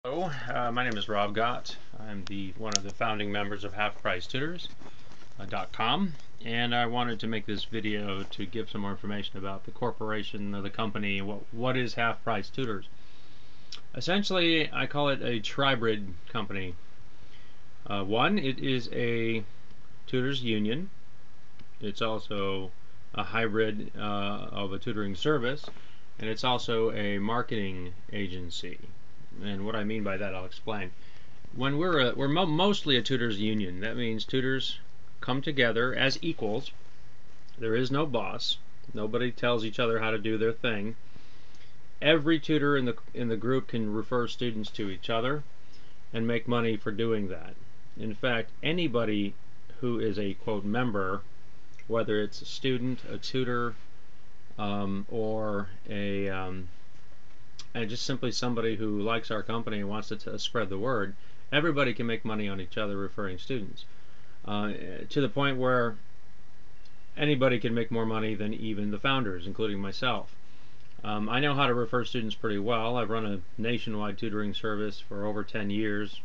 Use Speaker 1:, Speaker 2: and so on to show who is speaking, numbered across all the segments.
Speaker 1: Hello, my name is Rob Gott. I'm one of the founding members of halfpricetutors.com, and I wanted to make this video to give some more information about the corporation or the company. What is Half Price Tutors? Essentially, I call it a tribrid company. It is a tutors union. It's also a hybrid of a tutoring service, and it's also a marketing agency. And what I mean by that, I'll explain. When we're mostly a tutors union. That means tutors come together as equals. There is no boss. Nobody tells each other how to do their thing. Every tutor in the group can refer students to each other and make money for doing that. In fact, anybody who is a quote member, whether it's a student, a tutor, or and just simply somebody who likes our company and wants to spread the word, everybody can make money on each other referring students, to the point where anybody can make more money than even the founders, including myself. I know how to refer students pretty well. I've run a nationwide tutoring service for over 10 years.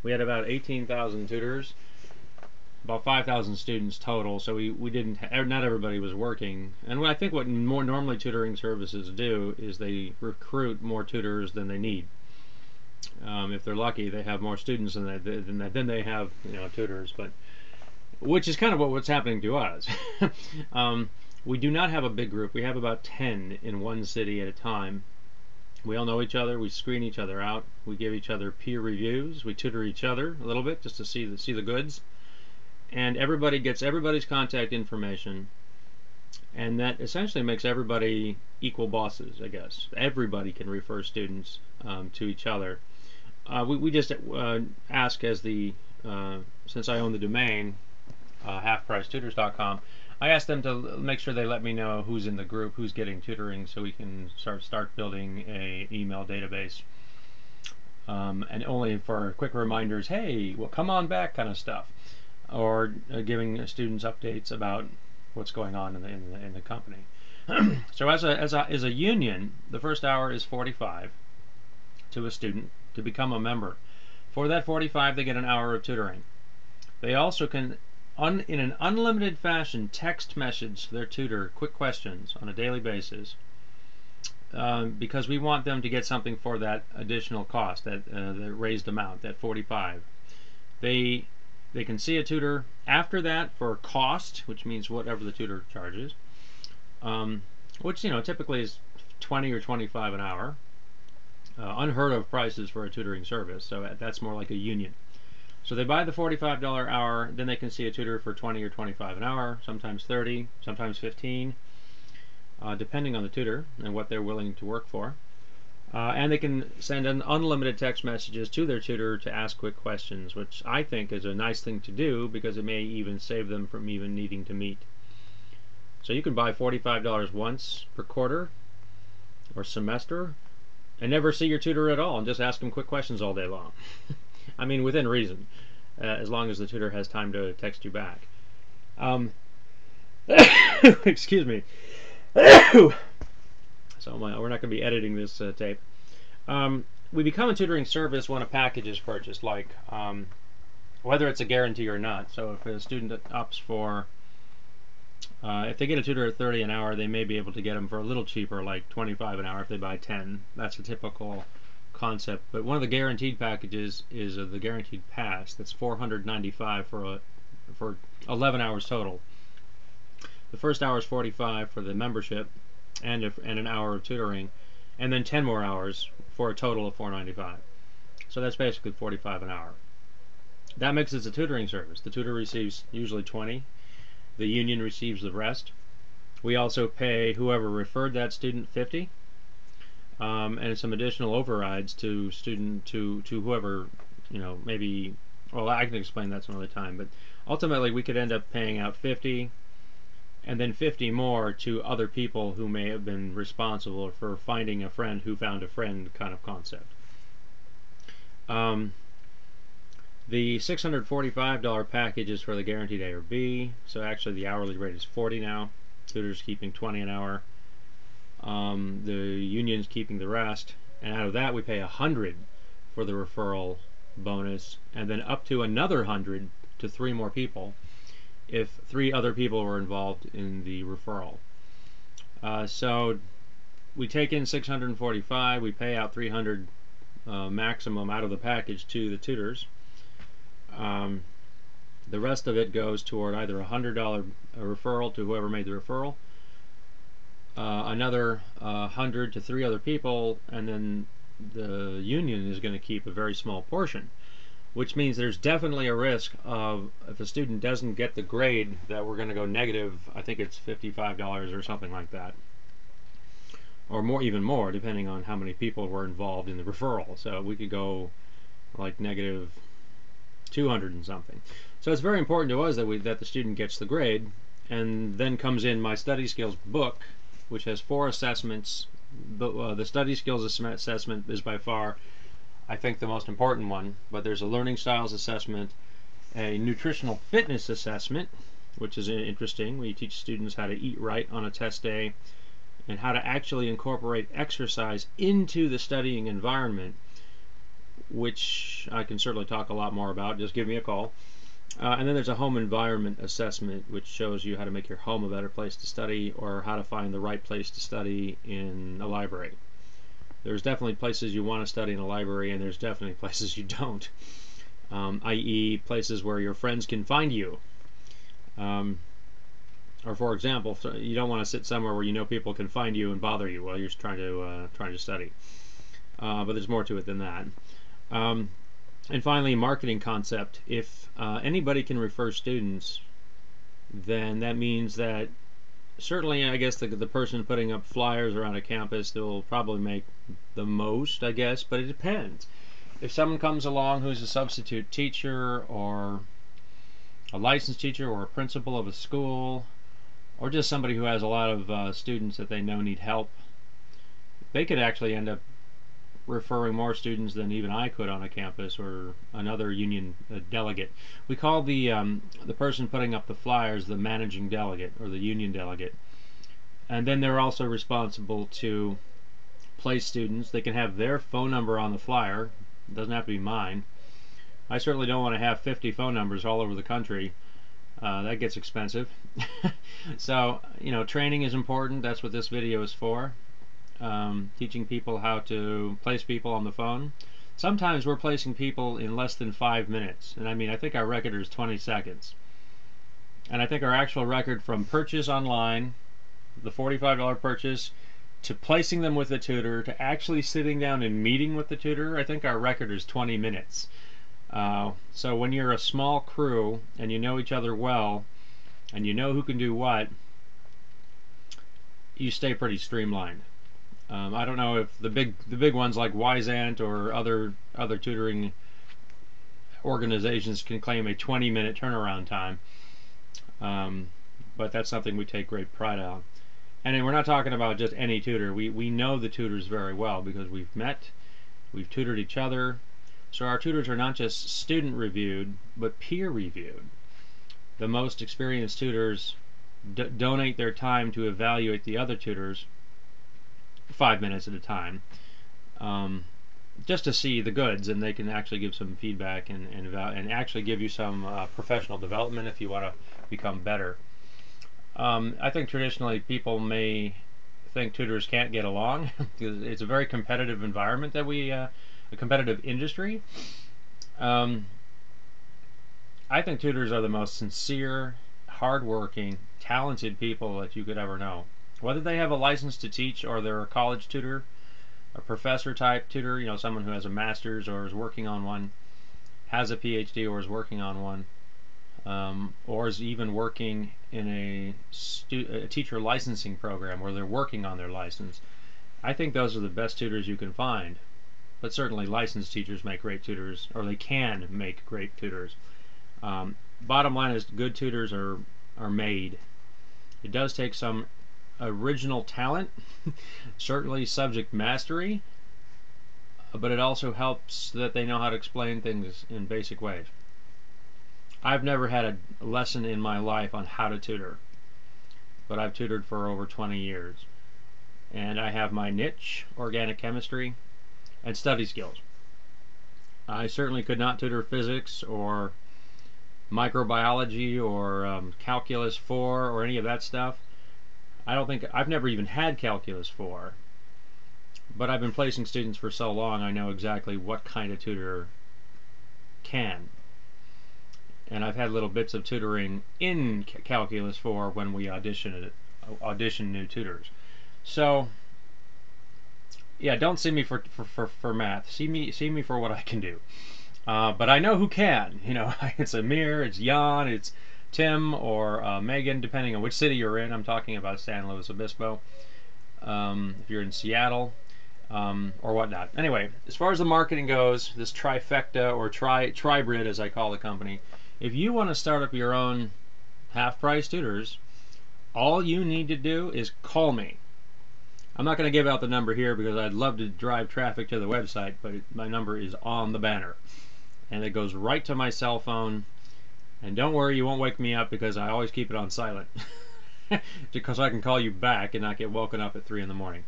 Speaker 1: We had about 18,000 tutors, about 5,000 students total, so we didn't, not everybody was working. And I think what more normally tutoring services do is they recruit more tutors than they need. If they're lucky, they have more students than they have tutors, but which is kind of what's happening to us. We do not have a big group. We have about 10 in one city at a time. We all know each other. We screen each other out. We give each other peer reviews. We tutor each other a little bit just to see the goods. And everybody gets everybody's contact information, and that essentially makes everybody equal bosses, I guess. Everybody can refer students to each other. We just ask, as since I own the domain, halfpricetutors.com, I ask them to make sure they let me know who's in the group, who's getting tutoring, so we can start building a email database. And only for quick reminders, hey, well, come on back kind of stuff. Or giving students updates about what's going on in the company. So as a union, the first hour is 45 to a student to become a member. For that 45, they get an hour of tutoring. They also can, in an unlimited fashion, text message their tutor quick questions on a daily basis, because we want them to get something for that additional cost, that the raised amount, that 45. They can see a tutor after that for cost, which means whatever the tutor charges, which typically is 20 or 25 an hour. Unheard of prices for a tutoring service, so that's more like a union. So they buy the $45 hour, then they can see a tutor for 20 or 25 an hour, sometimes 30, sometimes 15, depending on the tutor and what they're willing to work for. And they can send unlimited text messages to their tutor to ask quick questions, which I think is a nice thing to do because it may even save them from even needing to meet. So you can buy $45 once per quarter or semester and never see your tutor at all and just ask them quick questions all day long. I mean, within reason, as long as the tutor has time to text you back. Excuse me. So we're not going to be editing this tape. We become a tutoring service when a package is purchased, like whether it's a guarantee or not. So if a student opts for, if they get a tutor at 30 an hour, they may be able to get them for a little cheaper, like 25 an hour if they buy 10. That's a typical concept. But one of the guaranteed packages is the guaranteed pass. That's $495 for 11 hours total. The first hour is $45 for the membership, and an hour of tutoring, and then 10 more hours for a total of $495. So that's basically $45 an hour. That makes it a tutoring service. The tutor receives usually 20. The union receives the rest. We also pay whoever referred that student 50, and some additional overrides to whoever, maybe. Well, I can explain that some other time, but ultimately we could end up paying out 50. And then 50 more to other people who may have been responsible for finding a friend who found a friend kind of concept. The $645 package is for the guaranteed A or B, so actually the hourly rate is 40 now. Tutors keeping 20 an hour. The union's keeping the rest, and out of that we pay 100 for the referral bonus, and then up to another 100 to 3 more people if 3 other people were involved in the referral. So we take in 645, we pay out 300 maximum out of the package to the tutors. The rest of it goes toward either a $100 referral to whoever made the referral, another 100 to 3 other people, and then the union is going to keep a very small portion, which means there's definitely a risk of, if a student doesn't get the grade, that we're going to go negative. I think it's $55 or something like that, or more, even more, depending on how many people were involved in the referral. So we could go like negative 200 and something. So it's very important to us that the student gets the grade. And then comes in my study skills book, which has 4 assessments. The study skills assessment is by far, I think, the most important one. But there's a learning styles assessment, a nutritional fitness assessment, which is interesting. We teach students how to eat right on a test day and how to actually incorporate exercise into the studying environment, which I can certainly talk a lot more about. Just give me a call. And then there's a home environment assessment, which shows you how to make your home a better place to study, or how to find the right place to study in a library. There's definitely places you want to study in a library, and there's definitely places you don't, i.e. places where your friends can find you. Or for example, you don't want to sit somewhere where you know people can find you and bother you while you're trying to study. But there's more to it than that. And finally, marketing concept. If anybody can refer students, then that means that certainly, I guess, the person putting up flyers around a campus, they'll probably make the most, I guess, but it depends. If someone comes along who's a substitute teacher, or a licensed teacher, or a principal of a school, or just somebody who has a lot of students that they know need help, they could actually end up referring more students than even I could on a campus, or another union delegate. We call the person putting up the flyers the managing delegate, or the union delegate. And then they're also responsible to place students. They can have their phone number on the flyer. It doesn't have to be mine. I certainly don't want to have 50 phone numbers all over the country. That gets expensive. So, training is important. That's what this video is for. Teaching people how to place people on the phone. Sometimes we're placing people in less than 5 minutes, and I think our record is 20 seconds. And I think our actual record from purchase online, the $45 purchase, to placing them with the tutor, to actually sitting down and meeting with the tutor, I think our record is 20 minutes. So when you're a small crew and you know each other well, and you know who can do what, you stay pretty streamlined. I don't know if the big ones like Wisant or other tutoring organizations can claim a 20-minute turnaround time, but that's something we take great pride on. And we're not talking about just any tutor. We know the tutors very well because we've met, we've tutored each other. So our tutors are not just student reviewed, but peer reviewed. The most experienced tutors donate their time to evaluate the other tutors 5 minutes at a time, just to see the goods, and they can actually give some feedback and actually give you some professional development if you want to become better. I think traditionally people may think tutors can't get along because it's a very competitive environment that a competitive industry. I think tutors are the most sincere, hardworking, talented people that you could ever know. Whether they have a license to teach, or they're a college tutor, a professor type tutor, someone who has a master's or is working on one, has a PhD or is working on one, or is even working in a teacher licensing program where they're working on their license. I think those are the best tutors you can find. But certainly licensed teachers make great tutors, or they can make great tutors. Bottom line is, good tutors are made. It does take some original talent, certainly subject mastery, but it also helps that they know how to explain things in basic ways. I've never had a lesson in my life on how to tutor, but I've tutored for over 20 years, and I have my niche, organic chemistry, and study skills. I certainly could not tutor physics or microbiology or calculus 4 or any of that stuff. I've never even had calculus 4, but I've been placing students for so long I know exactly what kind of tutor can. And I've had little bits of tutoring in calculus 4 when we audition new tutors. So yeah, don't see me for math. See me for what I can do. But I know who can. You know, it's Amir, it's Jan, it's Tim, or Megan, depending on which city you're in. I'm talking about San Luis Obispo. If you're in Seattle, or whatnot. Anyway, as far as the marketing goes, this trifecta or tribrid, as I call the company, if you want to start up your own half-price tutors, all you need to do is call me. I'm not going to give out the number here because I'd love to drive traffic to the website, but my number is on the banner. And it goes right to my cell phone. And don't worry, you won't wake me up because I always keep it on silent. Because I can call you back and not get woken up at 3 in the morning.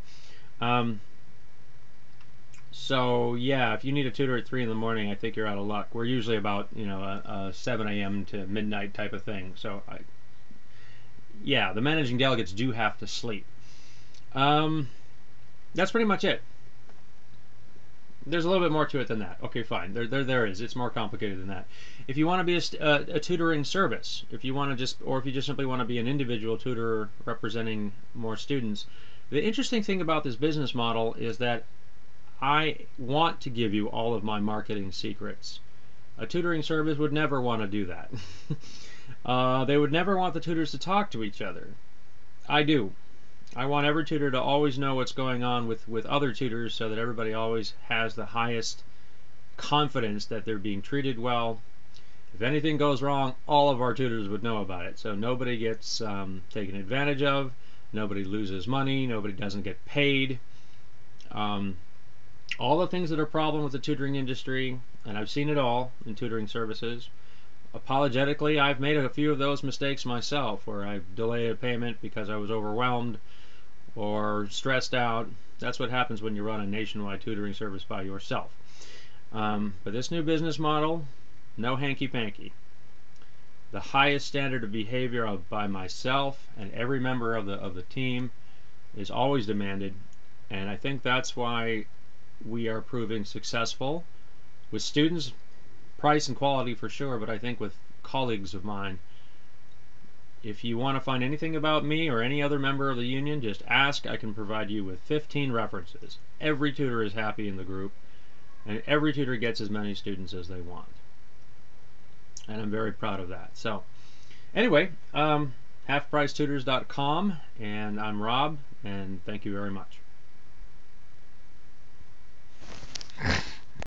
Speaker 1: So yeah, if you need a tutor at 3 in the morning, I think you're out of luck. We're usually about, you know, a 7 a.m. to midnight type of thing. So yeah, the managing delegates do have to sleep. That's pretty much it. There's a little bit more to it than that. Okay, fine. There is. It's more complicated than that. If you want to be a tutoring service, if you want to or if you just simply want to be an individual tutor representing more students, the interesting thing about this business model is that I want to give you all of my marketing secrets. A tutoring service would never want to do that. They would never want the tutors to talk to each other. I do. I want every tutor to always know what's going on with other tutors so that everybody always has the highest confidence that they're being treated well. If anything goes wrong, all of our tutors would know about it. So nobody gets taken advantage of, nobody loses money, nobody doesn't get paid. All the things that are a problem with the tutoring industry, and I've seen it all in tutoring services. Apologetically, I've made a few of those mistakes myself, where I've delayed a payment because I was overwhelmed or stressed out. That's what happens when you run a nationwide tutoring service by yourself. But this new business model, no hanky-panky. The highest standard of behavior by myself and every member of the team is always demanded, and I think that's why we are proving successful with students, price and quality for sure, but I think with colleagues of mine. If you want to find anything about me or any other member of the union, just ask. I can provide you with 15 references. Every tutor is happy in the group, and every tutor gets as many students as they want. And I'm very proud of that. So anyway, halfpricetutors.com, and I'm Rob, and thank you very much.